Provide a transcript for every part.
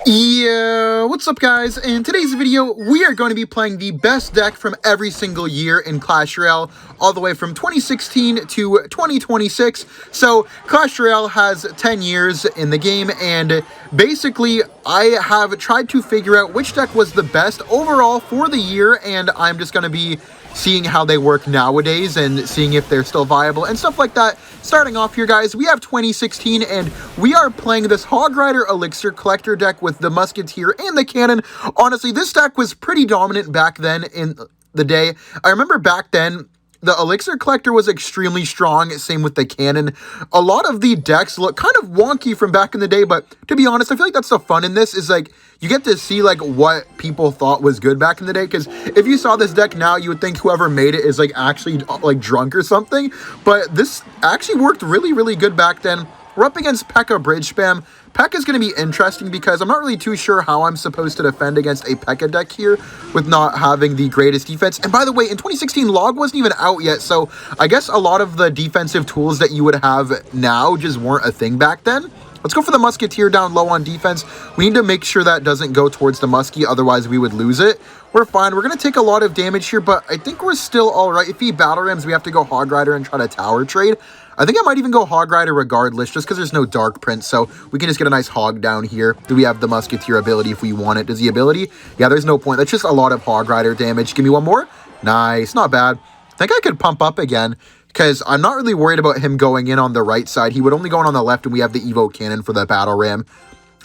Yeah, what's up guys? In today's video, we are going to be playing the best deck from every single year in Clash Royale, all the way from 2016 to 2026. So, Clash Royale has 10 years in the game, and basically, I have tried to figure out which deck was the best overall for the year, and I'm just going to be seeing how they work nowadays and seeing if they're still viable and stuff like that. Starting off here, guys, we have 2016, and we are playing this Hog Rider Elixir collector deck with the Musketeer and the Cannon. Honestly, this deck was pretty dominant back then in the day. I remember back then, the Elixir Collector was extremely strong, same with the Cannon. A lot of the decks look kind of wonky from back in the day, but to be honest, I feel like that's the fun in this, is like, you get to see like what people thought was good back in the day, because if you saw this deck now, you would think whoever made it is like actually like drunk or something, but this actually worked really, really good back then. We're up against P.E.K.K.A. Bridge Spam. P.E.K.K.A. is going to be interesting because I'm not really too sure how I'm supposed to defend against a P.E.K.K.A. deck here with not having the greatest defense. And by the way, in 2016, Log wasn't even out yet, so I guess a lot of the defensive tools that you would have now just weren't a thing back then. Let's go for the Musketeer down low on defense. We need to make sure that doesn't go towards the Muskie, otherwise we would lose it. We're fine. We're going to take a lot of damage here, but I think we're still all right. If he battle rams, we have to go Hog Rider and try to tower trade. I think I might even go Hog Rider regardless, just because there's no Dark Print, so we can just get a nice Hog down here. Do we have the Musketeer ability if we want it? Does the ability? Yeah, there's no point. That's just a lot of Hog Rider damage. Give me one more. Nice. Not bad. I think I could pump up again, because I'm not really worried about him going in on the right side. He would only go in on the left, and we have the Evo Cannon for the Battle Ram.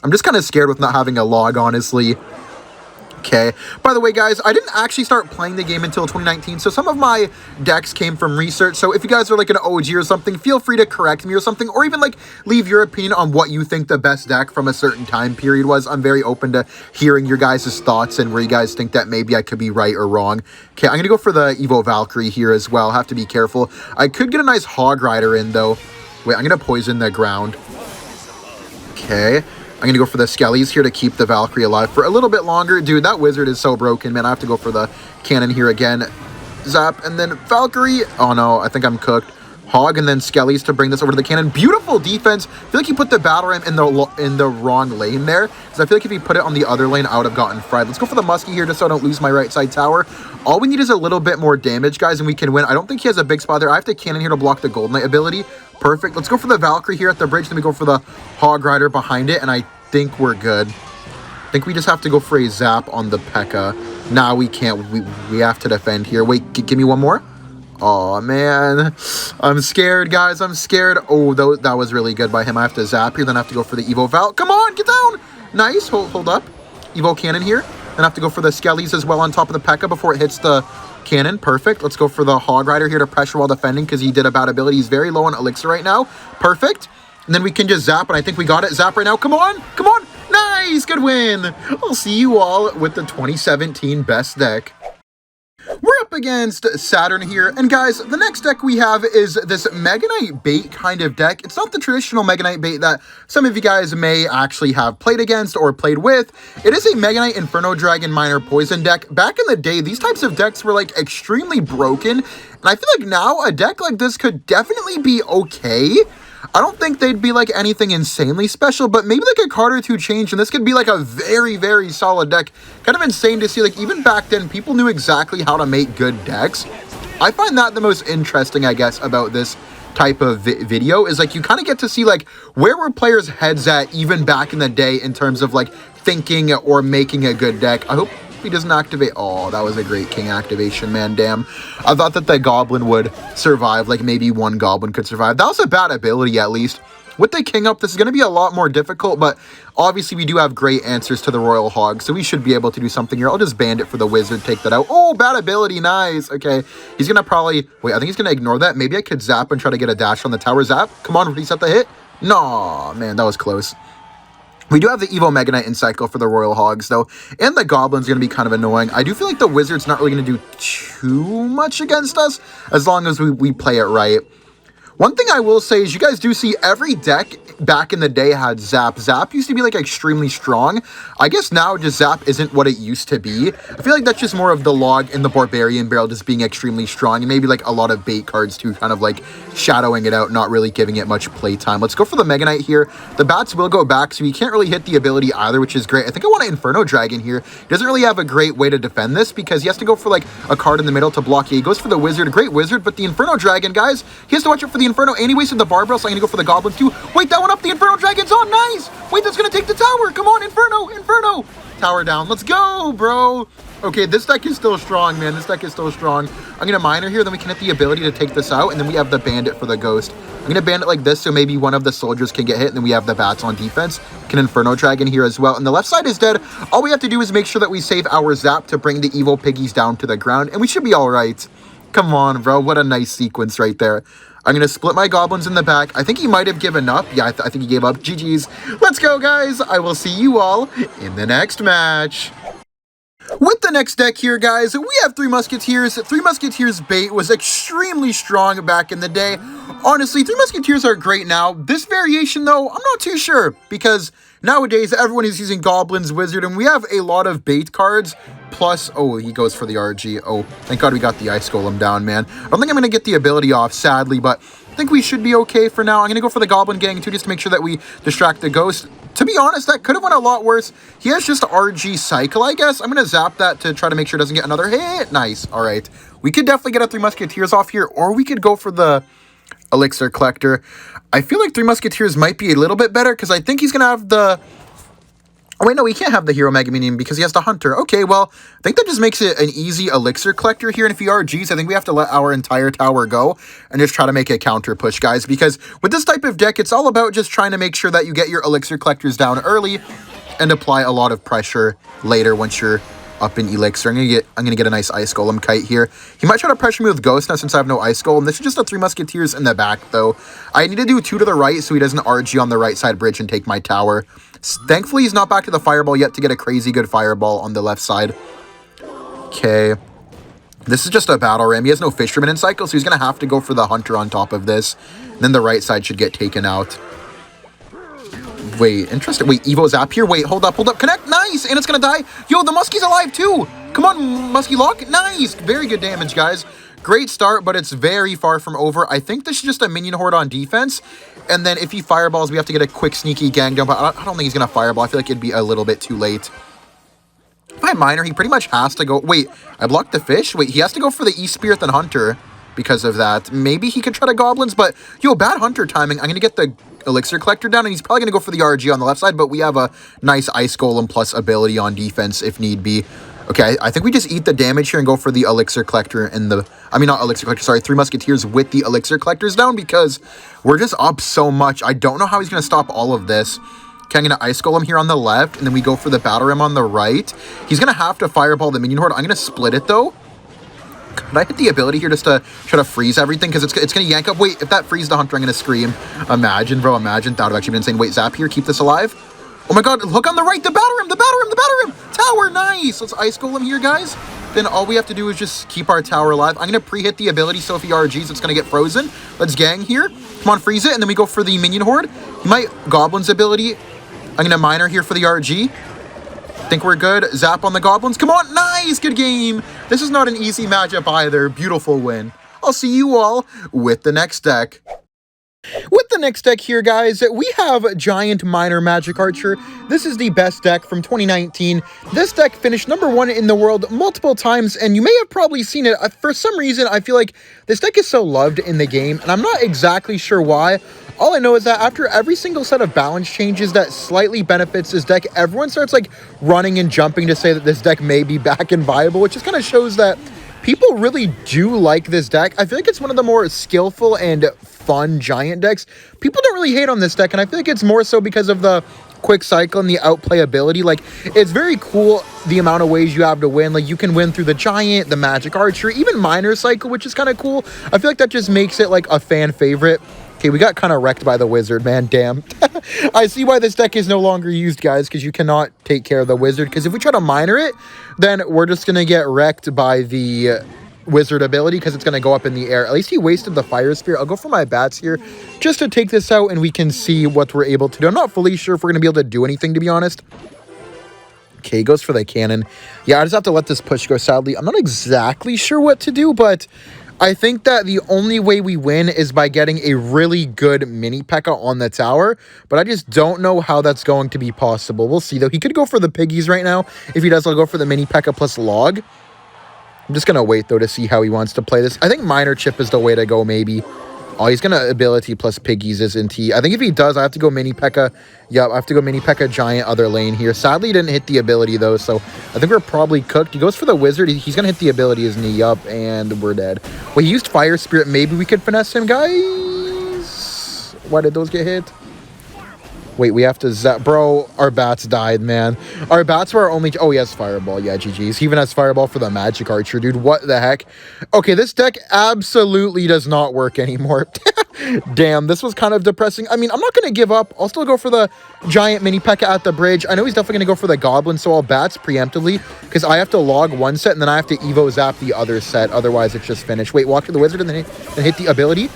I'm just kind of scared with not having a Log, honestly. Okay, by the way, guys, I didn't actually start playing the game until 2019, so some of my decks came from research. So if you guys are like an OG or something, feel free to correct me or something, or even like leave your opinion on what you think the best deck from a certain time period was. I'm very open to hearing your guys' thoughts and where you guys think that maybe I could be right or wrong. Okay, I'm gonna go for the Evo Valkyrie here as well. Have to be careful. I could get a nice Hog Rider in though. Wait, I'm gonna poison the ground. Okay. I'm going to go for the Skellies here to keep the Valkyrie alive for a little bit longer. Dude, that wizard is so broken, man. I have to go for the Cannon here again. Zap, and then Valkyrie. Oh, no, I think I'm cooked. Hog, and then Skellies to bring this over to the Cannon. Beautiful defense. I feel like he put the Battle Ram in the wrong lane there, because I feel like if he put it on the other lane, I would have gotten fried. Let's go for the Muskie here just so I don't lose my right side tower. All we need is a little bit more damage, guys, and we can win. I don't think he has a big spot there. I have the Cannon here to block the Gold Knight ability. Perfect. Let's go for the Valkyrie here at the bridge. Then we go for the Hog Rider behind it, and I think we're good. I think we just have to go for a zap on the P.E.K.K.A. Nah, we can't. We have to defend here. Wait, give me one more. Oh, man. I'm scared, guys. I'm scared. Oh, that was really good by him. I have to zap here. Then I have to go for the Evo Val. Come on, get down. Nice. Hold up. Evo Cannon here. Then I have to go for the Skellies as well on top of the P.E.K.K.A. before it hits the Cannon. Perfect. Let's go for the Hog Rider here to pressure while defending, because he did a bad ability. He's very low on Elixir right now. Perfect. And then we can just zap, and I think we got it. Zap right now. Come on. Come on. Nice. Good win. I'll see you all with the 2017 best deck. We're up against Saturn here, and guys, the next deck we have is this Mega Knight Bait kind of deck. It's not the traditional Mega Knight Bait that some of you guys may actually have played against or played with. It is a Mega Knight Inferno Dragon Minor Poison deck. Back in the day, these types of decks were like extremely broken, and I feel like now a deck like this could definitely be okay. I don't think they'd be like anything insanely special, but maybe like a card or two change, and this could be like a very, very solid deck. Kind of insane to see, like, even back then, people knew exactly how to make good decks. I find that the most interesting, I guess, about this type of video is like you kind of get to see like where were players' heads at even back in the day in terms of like thinking or making a good deck. I hope he doesn't activate. Oh, that was a great king activation, man. Damn. I thought that the Goblin would survive. Like, maybe one Goblin could survive. That was a bad ability, at least. With the king up, this is going to be a lot more difficult, but obviously we do have great answers to the Royal Hog, so we should be able to do something here. I'll just Bandit for the Wizard, take that out. Oh, bad ability. Nice. Okay. He's going to probably... Wait, I think he's going to ignore that. Maybe I could zap and try to get a dash on the tower. Zap. Come on, reset the hit. No, man, that was close. We do have the Evo Mega Knight in cycle for the Royal Hogs, though, and the Goblin's going to be kind of annoying. I do feel like the Wizard's not really going to do too much against us, as long as we play it right. One thing I will say is you guys do see every deck back in the day had Zap. Zap used to be like extremely strong. I guess now just Zap isn't what it used to be. I feel like that's just more of the Log and the Barbarian barrel just being extremely strong, and maybe like a lot of bait cards too, kind of like shadowing it out, not really giving it much playtime. Let's go for the Mega Knight here. The bats will go back, so he can't really hit the ability either, which is great. I think I want an Inferno Dragon here. He doesn't really have a great way to defend this because he has to go for like a card in the middle to block. He goes for the Wizard, a great Wizard, but the Inferno Dragon, guys, he has to watch out for the Inferno, and he wasted the Barbell, so I'm gonna go for the Goblins too. Wait, that one up, the Inferno Dragon's on, nice! Wait, that's gonna take the tower, come on, Inferno, Inferno! Tower down, let's go, bro! Okay, this deck is still strong, man, this deck is still strong. I'm gonna Miner here, then we can hit the ability to take this out, and then we have the Bandit for the Ghost. I'm gonna Bandit like this, so maybe one of the soldiers can get hit, and then we have the bats on defense. Can Inferno Dragon here as well, and the left side is dead. All we have to do is make sure that we save our Zap to bring the evil piggies down to the ground, and we should be alright. Come on, bro, what a nice sequence right there. I'm going to split my Goblins in the back. I think he might have given up. Yeah, I think he gave up. GG's. Let's go, guys. I will see you all in the next match. With the next deck here, guys, we have Three Musketeers. Three Musketeers bait was extremely strong back in the day. Honestly, Three Musketeers are great now. This variation, though, I'm not too sure, because nowadays everyone is using Goblins, Wizard, and we have a lot of bait cards. Plus, oh, he goes for the RG. Oh, thank God we got the Ice Golem down, man. I don't think I'm going to get the ability off, sadly, but I think we should be okay for now. I'm going to go for the Goblin Gang, too, just to make sure that we distract the Ghost. To be honest, that could have went a lot worse. He has just RG Cycle, I guess. I'm going to zap that to try to make sure it doesn't get another hit. Nice. All right. We could definitely get a Three Musketeers off here, or we could go for the Elixir Collector. I feel like Three Musketeers might be a little bit better, because I think he's going to have the... Oh, wait, no, he can't have the Hero Mega Minion because he has the Hunter. Okay, well, I think that just makes it an easy Elixir Collector here. And if he RGs, I think we have to let our entire tower go and just try to make a counter push, guys. Because with this type of deck, it's all about just trying to make sure that you get your Elixir Collectors down early and apply a lot of pressure later once you're up in Elixir. I'm gonna get a nice Ice Golem Kite here. He might try to pressure me with Ghost now since I have no Ice Golem. This is just a Three Musketeers in the back, though. I need to do 2 to the right so he doesn't RG on the right side bridge and take my tower. Thankfully, he's not back to the Fireball yet to get a crazy good Fireball on the left side. Okay. This is just a Battle Ram. He has no Fisherman in cycle, so he's going to have to go for the Hunter on top of this. And then the right side should get taken out. Wait, interesting. Wait, Evo Zap here. Wait, hold up. Connect. Nice. And it's going to die. Yo, the Muskie's alive too. Come on, Muskie Lock. Nice. Very good damage, guys. Great start, but it's very far from over. I think this is just a Minion Horde on defense. And then if he Fireballs, we have to get a quick, sneaky gang down. But I don't think he's going to Fireball. I feel like it'd be a little bit too late. If I Miner, he pretty much has to go... Wait, I blocked the fish? Wait, he has to go for the E-Spirit and Hunter because of that. Maybe he could try to Goblins, but... Yo, bad Hunter timing. I'm going to get the Elixir Collector down, and he's probably going to go for the RG on the left side, but we have a nice Ice Golem plus ability on defense if need be. Okay, I think we just eat the damage here and go for the Elixir Collector and the... I mean, not Elixir Collector, sorry, Three Musketeers with the Elixir Collectors down because we're just up so much. I don't know how he's going to stop all of this. Okay, I'm going to Ice Golem here on the left, and then we go for the Battle Ram on the right. He's going to have to Fireball the Minion Horde. I'm going to split it, though. Could I hit the ability here just to try to freeze everything? Because it's going to yank up. Wait, if that frees the Hunter, I'm going to scream. Imagine, bro, imagine. That would have actually been insane. Wait, Zap here, keep this alive. Oh my God, look on the right, the Battle Ram, the Battle Ram, the Battle Ram. Tower, nice. Let's Ice Golem here, guys. Then all we have to do is just keep our tower alive. I'm going to pre-hit the ability, so if he RGs, it's going to get frozen. Let's gang here. Come on, freeze it, and then we go for the Minion Horde. He might Goblin's ability. I'm going to Miner here for the RG. Think we're good. Zap on the Goblins. Come on, nice, good game. This is not an easy matchup either. Beautiful win. I'll see you all with the next deck. With the next deck here, guys, we have Giant Miner Magic Archer. This is the best deck from 2019. This deck finished #1 in the world multiple times, and you may have probably seen it. For some reason, I feel like this deck is so loved in the game, and I'm not exactly sure why. All I know is that after every single set of balance changes that slightly benefits this deck, everyone starts like running and jumping to say that this deck may be back and viable, which just kind of shows that people really do like this deck. I feel like it's one of the more skillful and fun Giant decks. People don't really hate on this deck, and I feel like it's more so because of the quick cycle and the outplay ability. Like, it's very cool the amount of ways you have to win. Like, you can win through the Giant, the Magic Archer, even Miner Cycle, which is kind of cool. I feel like that just makes it like a fan favorite. Okay, we got kind of wrecked by the Wizard, man. Damn. I see why this deck is no longer used, guys, because you cannot take care of the Wizard. Because if we try to Miner it, then we're just going to get wrecked by the wizard ability because it's going to go up in the air. At least he wasted the fire spirit. I'll go for my bats here just to take this out and we can see what we're able to do. I'm not fully sure if we're going to be able to do anything, to be honest. Okay, goes for the cannon. Yeah, I just have to let this push go, sadly. I'm not exactly sure what to do, but I think that the only way we win is by getting a really good mini P.E.K.K.A. on the tower, but I just don't know how that's going to be possible. We'll see, though. He could go for the piggies right now. If he does, I'll go for the mini P.E.K.K.A. plus log. I'm just going to wait, though, to see how he wants to play this. I think minor chip is the way to go, maybe. Oh, he's going to ability plus piggies, isn't he? I think if he does, I have to go mini P.E.K.K.A. Yep, I have to go mini P.E.K.K.A. giant other lane here. Sadly, he didn't hit the ability, though, so I think we're probably cooked. He goes for the wizard. He's going to hit the ability, isn't he? Yup, and we're dead. Well, he used fire spirit. Maybe we could finesse him, guys. Why did those get hit? Wait, we have to zap. Bro, our bats died, man. Our bats were our only... Oh, he has fireball. Yeah, GG's. He even has fireball for the magic archer, dude. What the heck? Okay, this deck absolutely does not work anymore. Damn, this was kind of depressing. I mean, I'm not going to give up. I'll still go for the giant mini P.E.K.K.A. at the bridge. I know he's definitely going to go for the goblin, so I'll bats preemptively because I have to log one set and then I have to evo zap the other set. Otherwise, it's just finished. Wait, walk to the wizard and then hit the ability.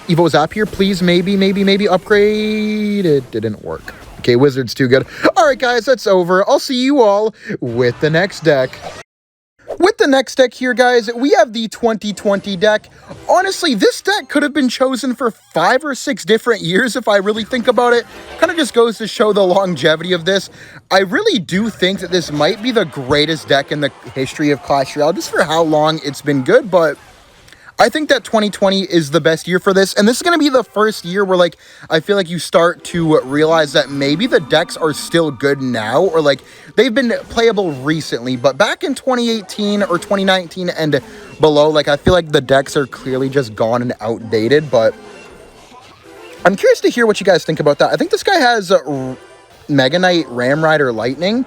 Evo zap here, please. Maybe upgrade. It didn't work. Okay, wizard's too good. All right, guys, that's over. I'll see you all with the next deck. With the next deck here, guys, we have the 2020 deck. Honestly, this deck could have been chosen for 5 or 6 different years if I really think about it. Kind of just goes to show the longevity of this. I really do think that this might be the greatest deck in the history of Clash Royale, just for how long it's been good, but I think that 2020 is the best year for this, and this is going to be the first year where, like, I feel like you start to realize that maybe the decks are still good now, or, like, they've been playable recently, but back in 2018 or 2019 and below, like, I feel like the decks are clearly just gone and outdated, but I'm curious to hear what you guys think about that. I think this guy has Mega Knight, Ram Rider, Lightning.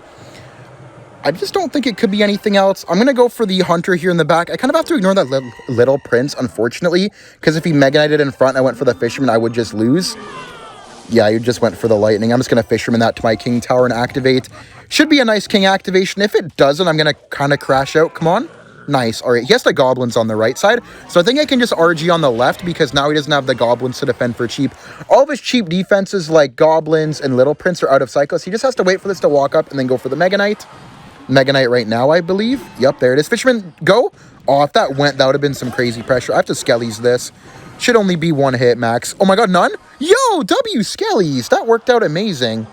I just don't think it could be anything else. I'm going to go for the Hunter here in the back. I kind of have to ignore that little Prince, unfortunately, because if he Mega Knighted in front and I went for the Fisherman, I would just lose. Yeah, you just went for the Lightning. I'm just going to Fisherman that to my King Tower and activate. Should be a nice King activation. If it doesn't, I'm going to kind of crash out. Come on. Nice. All right, he has the Goblins on the right side, so I think I can just RG on the left because now he doesn't have the Goblins to defend for cheap. All of his cheap defenses like Goblins and Little Prince are out of cycle, so he just has to wait for this to walk up and then go for the Mega Knight. Mega Knight right now, I believe. Yep, there it is. Fisherman, go. Oh, if that went, that would have been some crazy pressure. I have to Skellies this. Should only be 1 hit max. Oh my god, none? Yo, W Skellies. That worked out amazing.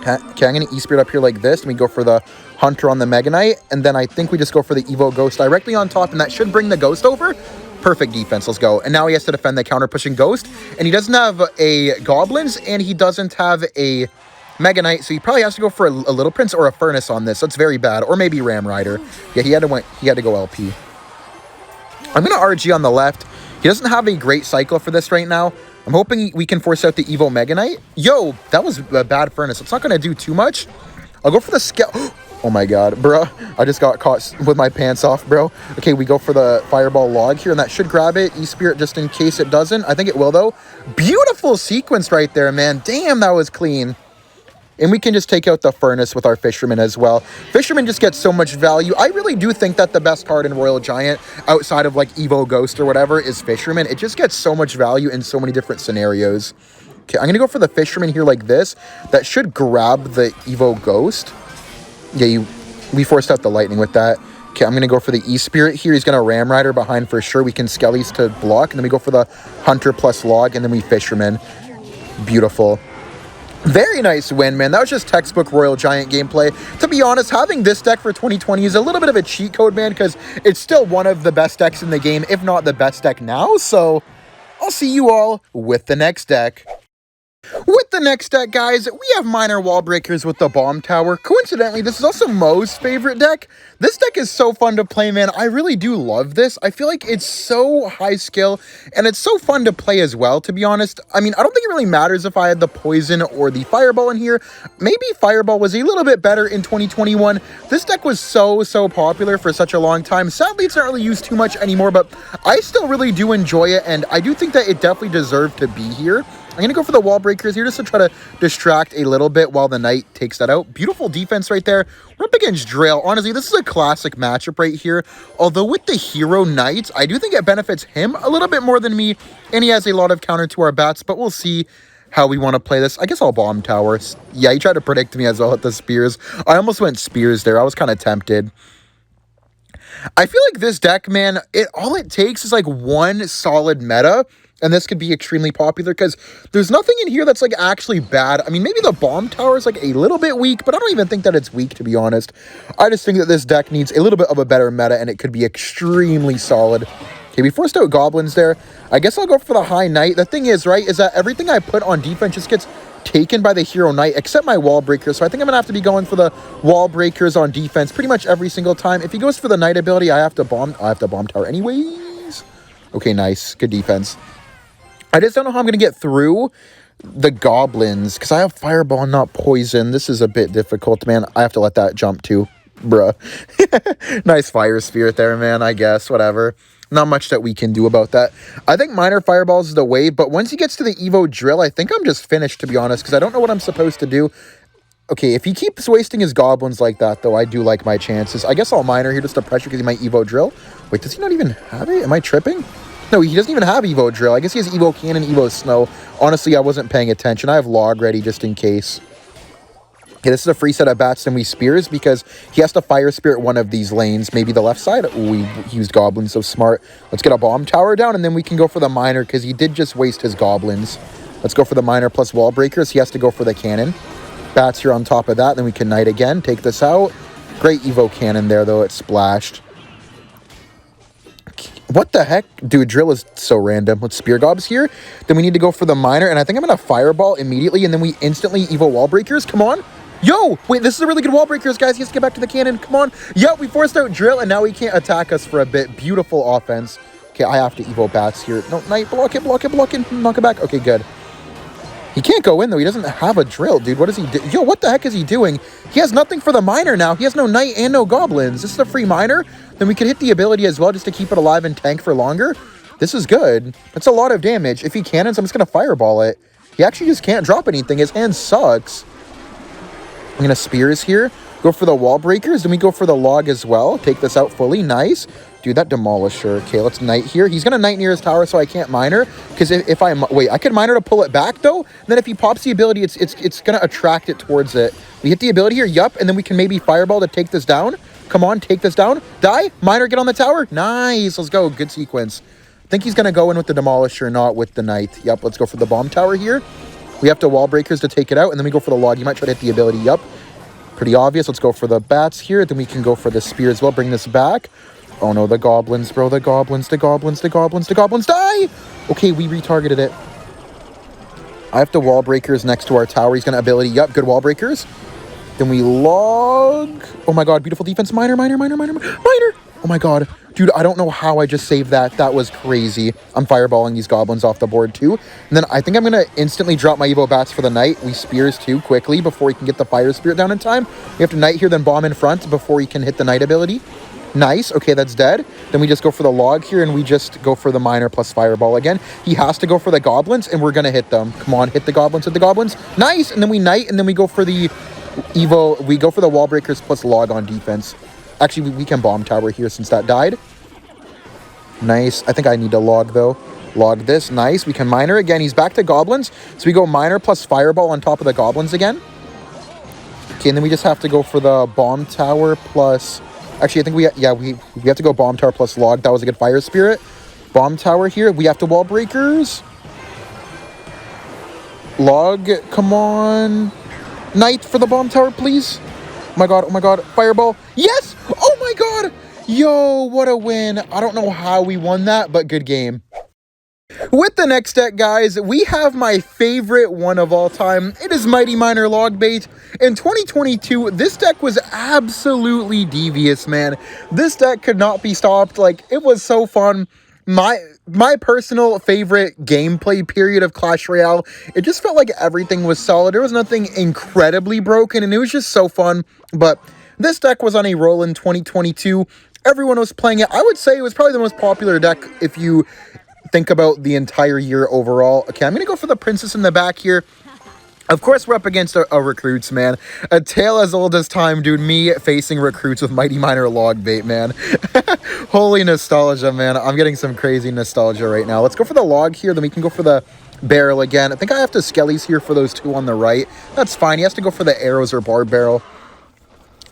Okay, I'm going to E-Spirit up here like this. And we go for the Hunter on the Mega Knight. And then I think we just go for the Evo Ghost directly on top. And that should bring the Ghost over. Perfect defense. Let's go. And now he has to defend the counter-pushing Ghost. And he doesn't have a Goblins. And he doesn't have a Mega Knight, so he probably has to go for a Little Prince or a Furnace on this. That's very bad. Or maybe Ram Rider. Yeah, he had to go LP. I'm going to RG on the left. He doesn't have a great cycle for this right now. I'm hoping we can force out the Evo Mega Knight. Yo, that was a bad Furnace. It's not going to do too much. I'll go for the Scale. Oh my god, bro. I just got caught with my pants off, bro. Okay, we go for the Fireball Log here, and that should grab it. E-Spirit just in case it doesn't. I think it will, though. Beautiful sequence right there, man. Damn, that was clean. And we can just take out the Furnace with our Fisherman as well. Fisherman just gets so much value. I really do think that the best card in Royal Giant, outside of like Evo Ghost or whatever, is Fisherman. It just gets so much value in so many different scenarios. Okay, I'm going to go for the Fisherman here like this. That should grab the Evo Ghost. Yeah, we forced out the Lightning with that. Okay, I'm going to go for the E-Spirit here. He's going to Ram Rider behind for sure. We can Skellies to block. And then we go for the Hunter plus Log. And then we Fisherman. Beautiful. Very nice win, man. That was just textbook Royal Giant gameplay. To be honest, having this deck for 2020 is a little bit of a cheat code, man, because it's still one of the best decks in the game, if not the best deck now. So I'll see you all with the next deck. With the next deck, guys, we have Minor Wall Breakers with the Bomb Tower. Coincidentally, this is also Mo's favorite deck. This deck is so fun to play, man. I really do love this. I feel like it's so high skill, and it's so fun to play as well, to be honest. I mean, I don't think it really matters if I had the Poison or the Fireball in here. Maybe Fireball was a little bit better in 2021. This deck was so popular for such a long time. Sadly, it's not really used too much anymore, but I still really do enjoy it, and I do think that it definitely deserved to be here. I'm going to go for the wall breakers here just to try to distract a little bit while the knight takes that out. Beautiful defense right there. We're up against Drill. Honestly, this is a classic matchup right here. Although with the hero knight, I do think it benefits him a little bit more than me, and he has a lot of counter to our bats, but we'll see how we want to play this. I guess I'll bomb towers. Yeah, he tried to predict me as well at the spears. I almost went spears there. I was kind of tempted. I feel like this deck, man, all it takes is like one solid meta, and this could be extremely popular because there's nothing in here that's like actually bad. I mean, maybe the bomb tower is like a little bit weak, but I don't even think that it's weak, to be honest. I just think that this deck needs a little bit of a better meta, and it could be extremely solid. Okay, we forced out goblins there. I guess I'll go for the high knight. The thing is, right, is that everything I put on defense just gets taken by the hero knight, except my wall breakers. So I think I'm gonna have to be going for the wall breakers on defense pretty much every single time. If he goes for the knight ability, I have to bomb tower anyways. Okay, nice. Good defense. I just don't know how I'm gonna get through the goblins because I have fireball, not poison. This is a bit difficult, man. I have to let that jump too, bruh. Nice fire spirit there, man. I guess, whatever. Not much that we can do about that. I think minor fireballs is the wave, but once he gets to the Evo drill, I think I'm just finished, to be honest, because I don't know what I'm supposed to do. Okay, if he keeps wasting his goblins like that, though, I do like my chances. I guess I'll minor here just to pressure because he might Evo drill. Wait, does he not even have it? Am I tripping? No, he doesn't even have Evo drill. I guess he has Evo cannon, Evo snow. Honestly, I wasn't paying attention. I have log ready just in case. Okay, this is a free set of bats, and we spears because he has to fire spirit one of these lanes. Maybe the left side. Ooh, he used goblins, so smart. Let's get a bomb tower down, and then we can go for the miner because he did just waste his goblins. Let's go for the miner plus wall breakers. He has to go for the cannon. Bats here on top of that. Then we can knight again. Take this out. Great Evo cannon there, though. It splashed. What the heck? Dude, drill is so random. Let's spear gobs here. Then we need to go for the miner, and I think I'm going to fireball immediately, and then we instantly Evo wall breakers. Come on. Yo, wait, this is a really good wall breakers, guys. He has to get back to the cannon. Come on. Yep, we forced out drill, and now he can't attack us for a bit. Beautiful offense. Okay, I have to Evo bats here. No, knight, block it, block it, block it. Knock it back. Okay, good. He can't go in, though. He doesn't have a drill, dude. What is he do? Yo, what the heck is he doing? He has nothing for the miner now. He has no knight and no goblins. This is a free miner. Then we could hit the ability as well just to keep it alive and tank for longer. This is good. That's a lot of damage. If he cannons, I'm just going to fireball it. He actually just can't drop anything. His hand sucks. I'm going to spears here. Go for the wall breakers. Then we go for the log as well. Take this out fully. Nice. Dude, that demolisher. Okay, let's knight here. He's going to knight near his tower, so I can't miner. Because if I... Wait, I could miner to pull it back, though. And then if he pops the ability, it's going to attract it towards it. We hit the ability here. Yup. And then we can maybe fireball to take this down. Come on, take this down. Die. Miner, get on the tower. Nice. Let's go. Good sequence. I think he's going to go in with the demolisher, not with the knight. Yup, let's go for the bomb tower here. We have to wall breakers to take it out, and then we go for the log. You might try to hit the ability. Yup. Pretty obvious. Let's go for the bats here. Then we can go for the spear as well. Bring this back. Oh, no. The goblins, bro. The goblins, the goblins, the goblins, the goblins. Die! Okay, we retargeted it. I have to wall breakers next to our tower. He's going to ability. Yup, good wall breakers. Then we log. Oh, my God. Beautiful defense. Miner, miner, miner, miner, miner. Oh, my God. Dude, I don't know how I just saved that. That was crazy. I'm fireballing these goblins off the board, too. And then I think I'm going to instantly drop my Evo bats for the knight. We spears, too, quickly before he can get the fire spirit down in time. We have to knight here, then bomb in front before he can hit the knight ability. Nice. Okay, that's dead. Then we just go for the log here, and we just go for the miner plus fireball again. He has to go for the goblins, and we're going to hit them. Come on, hit the goblins, hit the goblins. Nice. And then we knight, and then we go for the Evo. We go for the wall breakers plus log on defense. Actually, we can bomb tower here since that died. Nice. I think I need to log, though. Log this. Nice. We can miner again. He's back to goblins. So we go miner plus fireball on top of the goblins again. Okay, and then we just have to go for the bomb tower plus... Actually, I think we have to go bomb tower plus log. That was a good fire spirit. Bomb tower here. We have to wall breakers. Log. Come on. Knight for the bomb tower, please. Oh my God. Oh my God. Fireball. Yes. Oh my God. Yo, what a win. I don't know how we won that, but good game. With the next deck, guys, we have my favorite one of all time. It is Mighty Miner Logbait. In 2022, this deck was absolutely devious, man. This deck could not be stopped. Like, it was so fun. My personal favorite gameplay period of Clash Royale, it just felt like everything was solid. There was nothing incredibly broken, and it was just so fun. But this deck was on a roll in 2022. Everyone was playing it. I would say it was probably the most popular deck if you think about the entire year overall. Okay, I'm going to go for the princess in the back here. Of course, we're up against a recruits, man. A tale as old as time, dude. Me facing recruits with Mighty Miner Logbait, man. Holy nostalgia, man. I'm getting some crazy nostalgia right now. Let's go for the log here. Then we can go for the barrel again. I think I have to skellies here for those two on the right. That's fine. He has to go for the arrows or bar barrel.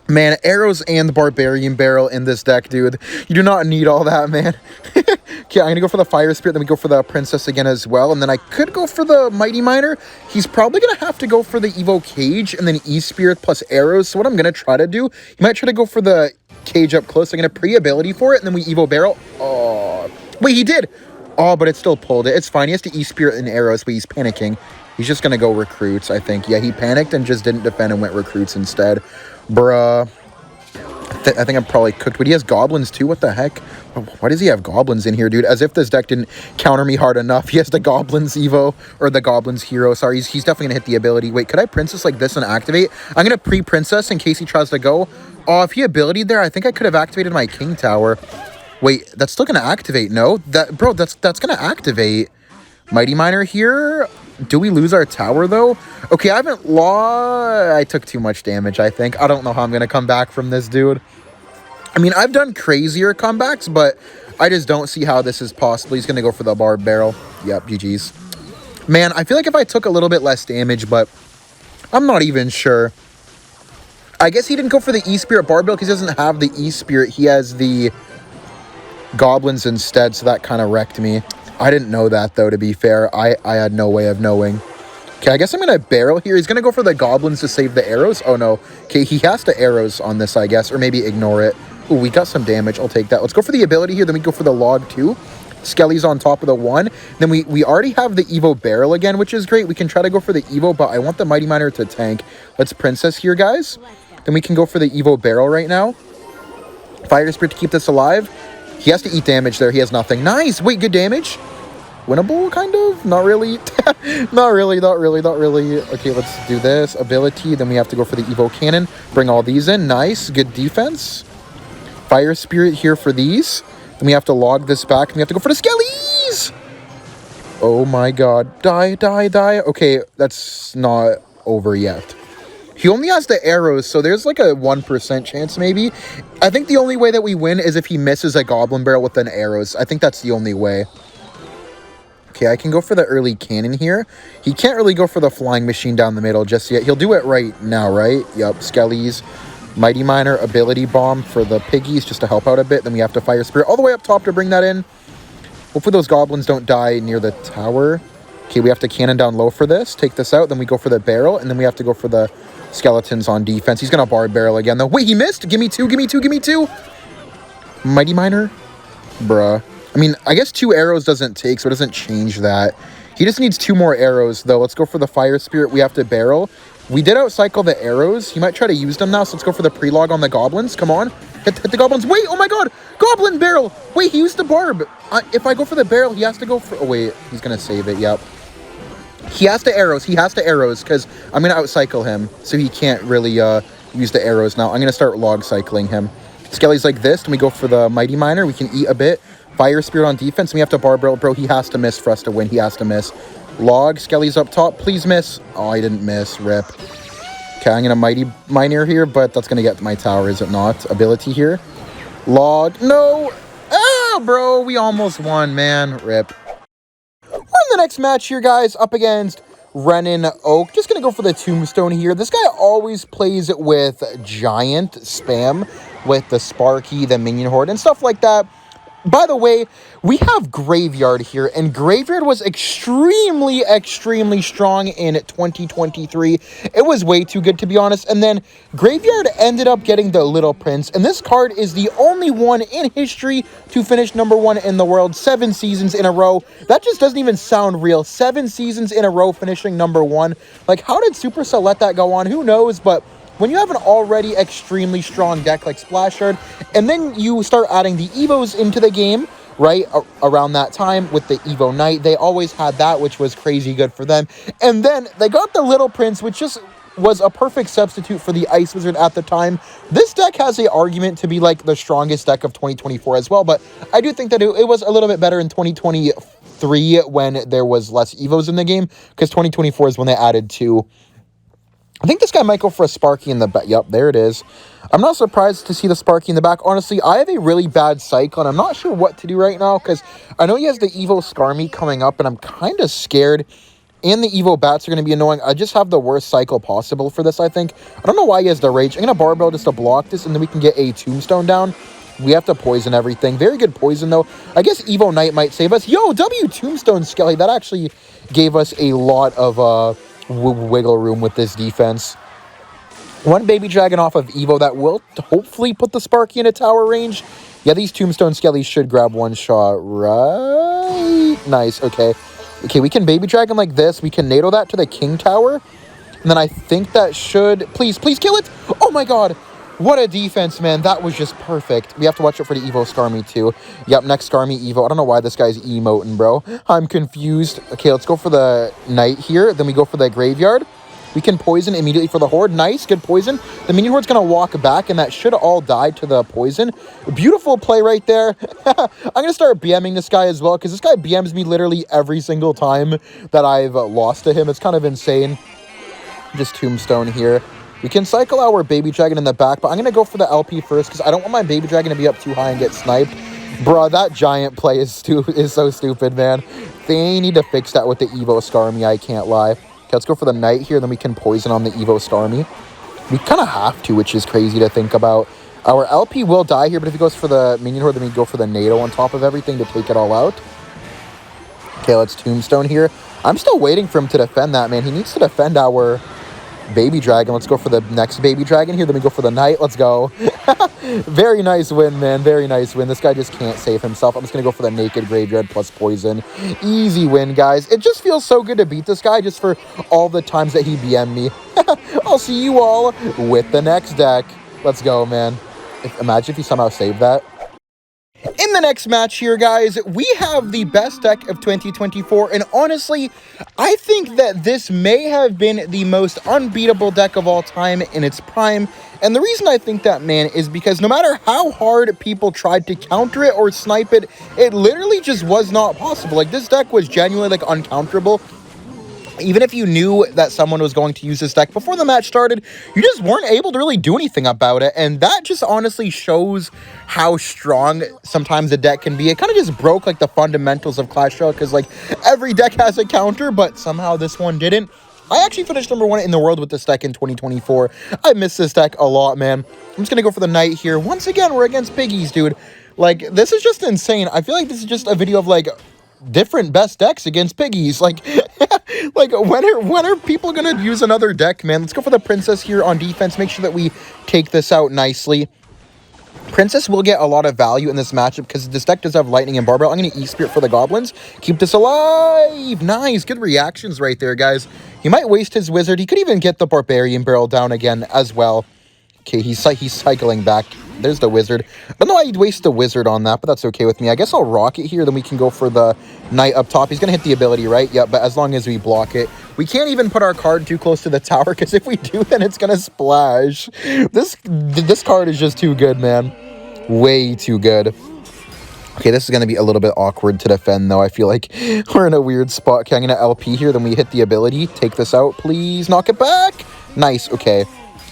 Man, arrows and the barbarian barrel in this deck, dude. You do not need all that, man. Okay, I'm going to go for the fire spirit. Then we go for the princess again as well. And then I could go for the mighty miner. He's probably going to have to go for the evo cage and then e-spirit plus arrows. So what I'm going to try to do, he might try to go for the cage up close. I'm going to pre-ability for it. And then we evo barrel. Oh, wait, he did. Oh, but it still pulled it. It's fine. He has to e-spirit and arrows, but he's panicking. He's just going to go recruits, I think. Yeah, he panicked and just didn't defend and went recruits instead. Bruh. I think I'm probably cooked. But he has goblins too. What the heck? Why does he have goblins in here, dude? As if this deck didn't counter me hard enough. He has the goblins evo, or the goblins hero. Sorry, he's definitely going to hit the ability. Wait, could I princess like this and activate? I'm going to pre-princess in case he tries to go. Oh, if he abilitied there, I think I could have activated my king tower. Wait, that's still going to activate. No, bro, that's going to activate. Mighty Miner here. Do we lose our tower, though? Okay, I haven't lost... I took too much damage, I think. I don't know how I'm going to come back from this, dude. I mean, I've done crazier comebacks, but I just don't see how this is possible. He's going to go for the barb barrel. Yep, GG's. Man, I feel like if I took a little bit less damage, but I'm not even sure. I guess he didn't go for the E-Spirit barb barrel because he doesn't have the E-Spirit. He has the goblins instead, so that kind of wrecked me. I didn't know that, though, to be fair. I had no way of knowing. Okay, I guess I'm going to barrel here. He's going to go for the goblins to save the arrows. Oh, no. Okay, he has to arrows on this, I guess, or maybe ignore it. Ooh, we got some damage. I'll take that. Let's go for the ability here. Then we go for the log, too. Skelly's on top of the one. Then we already have the Evo barrel again, which is great. We can try to go for the Evo, but I want the Mighty Miner to tank. Let's princess here, guys. Then we can go for the Evo barrel right now. Fire Spirit to keep this alive. He has to eat damage there. He has nothing. Nice. Wait, good damage. Winnable, kind of? Not really. Not really. Okay, let's do this. Ability. Then we have to go for the Evo Cannon. Bring all these in. Nice. Good defense. Fire Spirit here for these. Then we have to log this back. And we have to go for the Skellies. Oh my god. Die. Okay, that's not over yet. He only has the arrows, so there's like a 1% chance maybe. I think the only way that we win is if he misses a Goblin Barrel with an arrows. I think that's the only way. Okay, I can go for the early cannon here. He can't really go for the flying machine down the middle just yet. He'll do it right now, right? Yep, Skellies. Mighty Miner, ability bomb for the piggies just to help out a bit. Then we have to Fire Spirit all the way up top to bring that in. Hopefully those goblins don't die near the tower. Okay, we have to cannon down low for this. Take this out. Then we go for the barrel. And then we have to go for the skeletons on defense. He's going to barb barrel again, though. Wait, he missed. Give me two. Mighty Miner. Bruh. I mean, I guess 2 arrows doesn't take, so it doesn't change that. He just needs 2 more arrows, though. Let's go for the Fire Spirit. We have to barrel. We did outcycle the arrows. He might try to use them now, so let's go for the pre-log on the goblins. Come on. Hit the goblins. Wait, oh my god. Goblin barrel. Wait, he used the barb. If I go for the barrel, he has to go for... Oh, wait. He's going to save it. Yep. He has to arrows. Because I'm going to outcycle him, so he can't really use the arrows now. I'm going to start log cycling him. Skelly's like this. Then we go for the Mighty Miner. We can eat a bit. Fire Spirit on defense. We have to barb barrel. Bro, he has to miss for us to win. He has to miss. Log. Skelly's up top. Please miss. Oh, I didn't miss. Rip. Okay, I'm going to Mighty Miner here, but that's going to get my tower, is it not? Ability here. Log. No. Ah, bro. We almost won, man. Rip. We're in the next match here, guys, up against Renan Oak. Just going to go for the tombstone here. This guy always plays with giant spam with the Sparky, the minion horde, and stuff like that. By the way, we have Graveyard here, and Graveyard was extremely strong in 2023. It was way too good, to be honest, and then Graveyard ended up getting the Little Prince, and this card is the only one in history to finish #1 in the world 7 seasons in a row. That just doesn't even sound real. 7 seasons in a row finishing #1. Like, how did Supercell let that go on? Who knows, but... when you have an already extremely strong deck like Splash Shard, and then you start adding the Evos into the game, right, around that time with the Evo Knight, they always had that, which was crazy good for them. And then they got the Little Prince, which just was a perfect substitute for the Ice Wizard at the time. This deck has an argument to be like the strongest deck of 2024 as well, but I do think that it was a little bit better in 2024 3 when there was less Evos in the game, because 2024 is when they added 2. I think this guy might go for a Sparky in the back. Yep, there it is. I'm not surprised to see the Sparky in the back. Honestly, I have a really bad cycle, and I'm not sure what to do right now, because I know he has the Evo Skarmy coming up, and I'm kind of scared. And the Evo Bats are going to be annoying. I just have the worst cycle possible for this, I think. I don't know why he has the Rage. I'm going to Barbell just to block this, and then we can get a Tombstone down. We have to poison everything. Very good poison, though. I guess Evo Knight might save us. Yo, W Tombstone Skelly. That actually gave us a lot of wiggle room with this defense. One Baby Dragon off of Evo that will hopefully put the Sparky in a tower range. Yeah, these Tombstone Skellies should grab one shot, right? Nice, okay. Okay, we can Baby Dragon like this. We can NATO that to the King Tower. And then I think that should... Please, please kill it! Oh my god! What a defense, man. That was just perfect. We have to watch out for the Evo Skarmy, too. Yep, next Skarmy Evo. I don't know why this guy's emoting, bro. I'm confused. Okay, let's go for the Knight here. Then we go for the Graveyard. We can poison immediately for the Horde. Nice, good poison. The Minion Horde's going to walk back, and that should all die to the poison. Beautiful play right there. I'm going to start BMing this guy as well, because this guy BMs me literally every single time that I've lost to him. It's kind of insane. Just Tombstone here. We can cycle our Baby Dragon in the back, but I'm going to go for the LP first, because I don't want my Baby Dragon to be up too high and get sniped. Bruh, that giant play is so stupid, man. They need to fix that with the Evo Skarmy, I can't lie. Okay, let's go for the Knight here, then we can poison on the Evo Skarmy. We kind of have to, which is crazy to think about. Our LP will die here, but if he goes for the Minion Horde, then we go for the NATO on top of everything to take it all out. Okay, let's Tombstone here. I'm still waiting for him to defend that, man. He needs to defend our Baby Dragon. Let's go for the next Baby Dragon here, then we go for the Knight. Let's go. Very nice win, man. Very nice win. This guy just can't save himself. I'm just going to go for the Naked Graveyard plus Poison. Easy win, guys. It just feels so good to beat this guy just for all the times that he BM'd me. I'll see you all with the next deck. Let's go, man. Imagine if he somehow saved that. In the next match here, guys, we have the best deck of 2024, and honestly, I think that this may have been the most unbeatable deck of all time in its prime. And the reason I think that, man, is because no matter how hard people tried to counter it or snipe it, it literally just was not possible. Like, this deck was genuinely, like, uncounterable. Even if you knew that someone was going to use this deck before the match started, you just weren't able to really do anything about it. And that just honestly shows how strong sometimes a deck can be. It kind of just broke, like, the fundamentals of Clash Royale, because, like, every deck has a counter, but somehow this one didn't. I actually finished #1 in the world with this deck in 2024. I miss this deck a lot, man. I'm just going to go for the Knight here. Once again, we're against piggies, dude. Like, this is just insane. I feel like this is just a video of, like, different best decks against piggies. Like, like when are people gonna use another deck, man? Let's go for the Princess here on defense. Make sure that we take this out nicely. Princess will get a lot of value in this matchup because this deck does have Lightning and Barbell. I'm going to E-Spirit for the Goblins. Keep this alive. Nice. Good reactions right there, guys. He might waste his Wizard. He could even get the Barbarian Barrel down again as well. Okay, he's cycling back. There's the Wizard. I don't know why he'd waste the Wizard on that, but that's okay with me. I guess I'll Rocket here, then we can go for the Knight up top. He's going to hit the ability, right? Yeah, but as long as we block it. We can't even put our card too close to the tower, because if we do, then it's going to splash. This card is just too good, man. Way too good. Okay, this is going to be a little bit awkward to defend, though. I feel like we're in a weird spot. Okay, I'm going to LP here, then we hit the ability. Take this out, please. Knock it back. Nice, okay.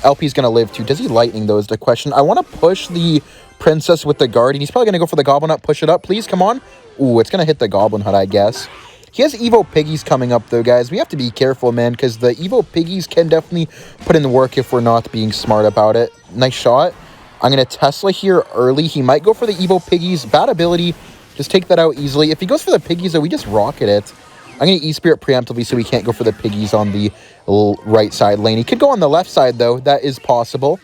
LP's going to live too. Does he Lightning, though, is the question. I want to push the Princess with the Guardian. He's probably going to go for the Goblin Hut. Push it up, please. Come on. Ooh, it's going to hit the Goblin Hut, I guess. He has Evo Piggies coming up, though, guys. We have to be careful, man, because the Evo Piggies can definitely put in the work if we're not being smart about it. Nice shot. I'm going to Tesla here early. He might go for the Evo Piggies. Bad ability. Just take that out easily. If he goes for the Piggies, though, we just rocket it. I'm going to E-Spirit preemptively so we can't go for the Piggies on the right side lane. He could go on the left side, though. That is possible.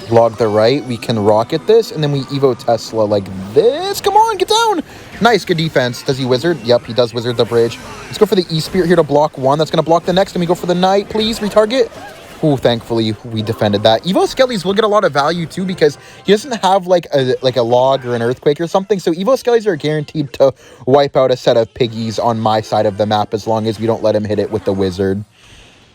Log the right. We can rocket this, and then we Evo Tesla like this. Come on, get down. Nice, good defense. Does he Wizard? Yep, he does Wizard the bridge. Let's go for the E-Spirit here to block one. That's going to block the next, and we go for the Knight. Please, retarget. Ooh, thankfully, we defended that. Evo Skellies will get a lot of value, too, because he doesn't have, like a log or an earthquake or something. So Evo Skellies are guaranteed to wipe out a set of piggies on my side of the map as long as we don't let him hit it with the Wizard.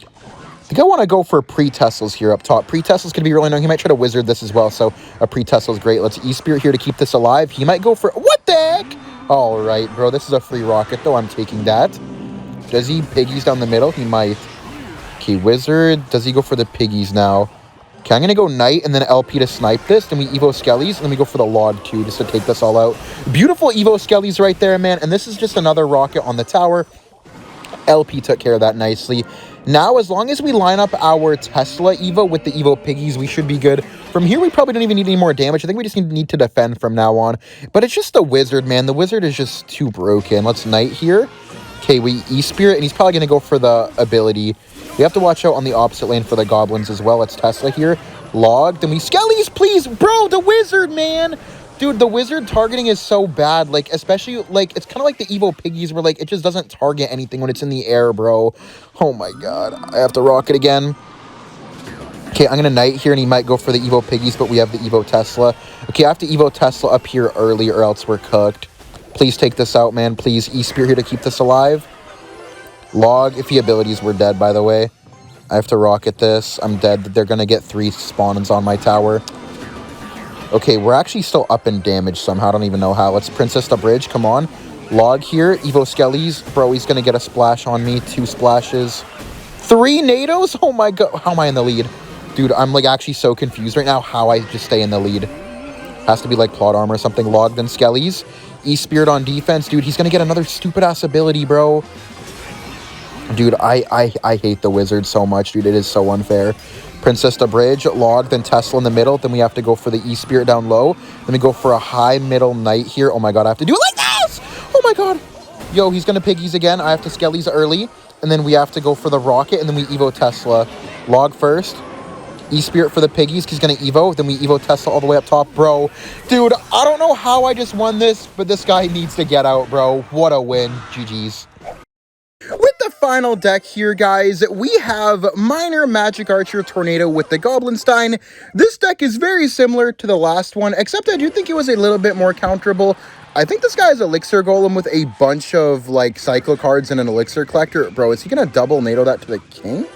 I think I want to go for pre-Teslas here up top. Pre-Teslas could be really annoying. He might try to Wizard this as well, so a pre-Tesla is great. Let's E-Spirit here to keep this alive. He might go for... What the heck? All right, bro. This is a free rocket, though. I'm taking that. Does he piggies down the middle? He might. Okay, wizard. Does he go for the piggies now? Okay, I'm going to go knight and then LP to snipe this. Then we evo skellies. And then we go for the log too, just to take this all out. Beautiful evo skellies right there, man. And this is just another rocket on the tower. LP took care of that nicely. Now, as long as we line up our Tesla evo with the evo piggies, we should be good. From here, we probably don't even need any more damage. I think we just need to defend from now on. But it's just the wizard, man. The wizard is just too broken. Let's knight here. Okay, we E-Spirit, and he's probably going to go for the ability. We have to watch out on the opposite lane for the goblins as well. Let's Tesla here. Log. Then we skellies, please. Bro, the wizard, man. Dude, the wizard targeting is so bad. Like, especially, like, it's kind of like the evo piggies where, like, it just doesn't target anything when it's in the air, bro. Oh, my God. I have to rocket again. Okay, I'm going to knight here, and he might go for the evo piggies, but we have the evo Tesla. Okay, I have to evo Tesla up here early, or else we're cooked. Please take this out, man. Please, E-Spear here to keep this alive. Log. If he abilities, we're dead, by the way. I have to rocket this. I'm dead. They're going to get 3 spawns on my tower. Okay, we're actually still up in damage somehow. I don't even know how. Let's Princess the Bridge. Come on. Log here. Evo Skellies. Bro, he's going to get a splash on me. 2 splashes. 3 NATOs? Oh my God. How am I in the lead? Dude, I'm like actually so confused right now how I just stay in the lead. Has to be like plot armor or something. Log, then Skellies. E-Spirit on defense. Dude, he's going to get another stupid-ass ability, bro. Dude, I hate the wizard so much, dude. It is so unfair. Princess the Bridge, Log, then Tesla in the middle. Then we have to go for the E-Spirit down low. Then we go for a high middle knight here. Oh my God, I have to do it like this! Oh my God. Yo, he's going to piggies again. I have to skellies early. And then we have to go for the rocket. And then we evo Tesla. Log first. E-Spirit for the piggies. He's going to evo. Then we evo Tesla all the way up top. Bro, dude, I don't know how I just won this, but this guy needs to get out, bro. What a win. GG's. With the final deck here, guys, we have Minor Magic Archer Tornado with the Goblin Stein. This deck is very similar to the last one, except I do think it was a little bit more counterable. I think this guy is Elixir Golem with a bunch of, like, Cyclo cards and an Elixir Collector. Bro, is he going to double NATO that to the King?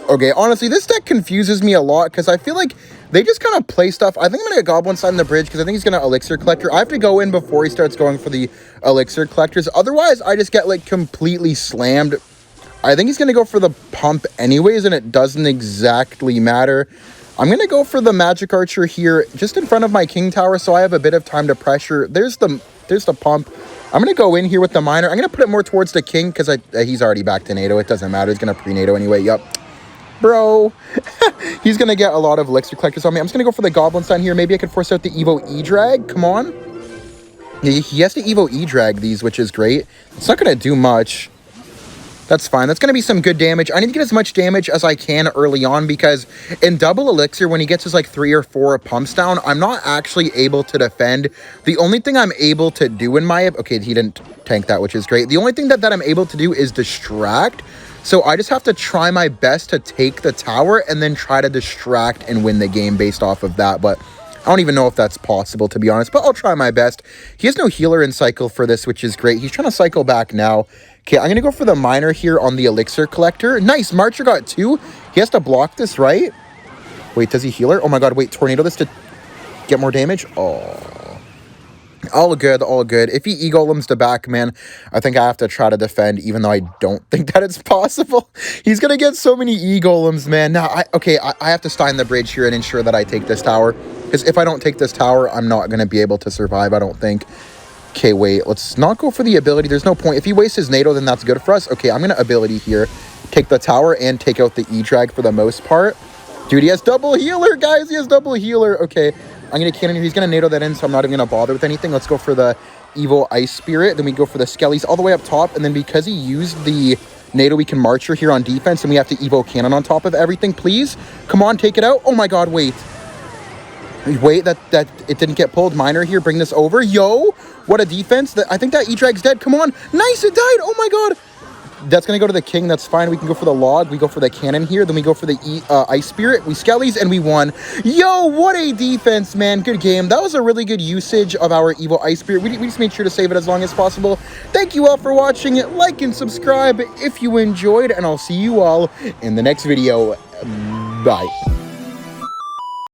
Okay, honestly, this deck confuses me a lot because I feel like they just kind of play stuff. I think I'm going to get Goblin Stein in the bridge because I think he's going to Elixir Collector. I have to go in before he starts going for the Elixir Collectors. Otherwise, I just get, like, completely slammed. I think he's going to go for the pump anyways, and it doesn't exactly matter. I'm going to go for the Magic Archer here just in front of my King Tower, so I have a bit of time to pressure. There's the pump. I'm going to go in here with the Minor. I'm going to put it more towards the King because he's already back to NATO. It doesn't matter. He's going to pre-NATO anyway. Yup. Bro, he's going to get a lot of Elixir Collectors on me. I'm just going to go for the Goblin Stein here. Maybe I could force out the Evo E-Drag. Come on. He has to Evo E-Drag these, which is great. It's not going to do much. That's fine. That's going to be some good damage. I need to get as much damage as I can early on because in double Elixir, when he gets his like 3 or 4 pumps down, I'm not actually able to defend. The only thing I'm able to do in my... Okay, he didn't tank that, which is great. The only thing that I'm able to do is distract. So I just have to try my best to take the tower and then try to distract and win the game based off of that. But I don't even know if that's possible, to be honest. But I'll try my best. He has no healer in cycle for this, which is great. He's trying to cycle back now. Okay, I'm going to go for the Minor here on the Elixir Collector. Nice. Marcher got 2. He has to block this, right? Wait, does he healer? Oh my God, wait. Tornado this to get more damage? Oh. All good, all good. If he E-Golems the back, man, I think I have to try to defend, even though I don't think that it's possible. He's going to get so many E-Golems, man. Now, I have to Stein the bridge here and ensure that I take this tower. Because if I don't take this tower, I'm not going to be able to survive, I don't think. Okay, wait. Let's not go for the ability. There's no point. If he wastes his NATO, then that's good for us. Okay, I'm going to ability here. Take the tower and take out the E-Drag for the most part. Dude, he has double healer, guys. He has double healer. Okay. I'm going to cannon here. He's going to NATO that in, so I'm not even going to bother with anything. Let's go for the Evo Ice Spirit. Then we go for the Skellies all the way up top. And then because he used the NATO, we can Marcher here on defense. And we have to Evo Cannon on top of everything, please. Come on, take it out. Oh, my God, wait. Wait, that it didn't get pulled. Minor here, bring this over. Yo, what a defense. I think that E-Drag's dead. Come on. Nice, it died. Oh, my God. That's going to go to the King. That's fine. We can go for the Log. We go for the Cannon here. Then we go for the Ice Spirit. We Skellies, and we won. Yo, what a defense, man. Good game. That was a really good usage of our Evo Ice Spirit. We just made sure to save it as long as possible. Thank you all for watching. Like and subscribe if you enjoyed, and I'll see you all in the next video. Bye.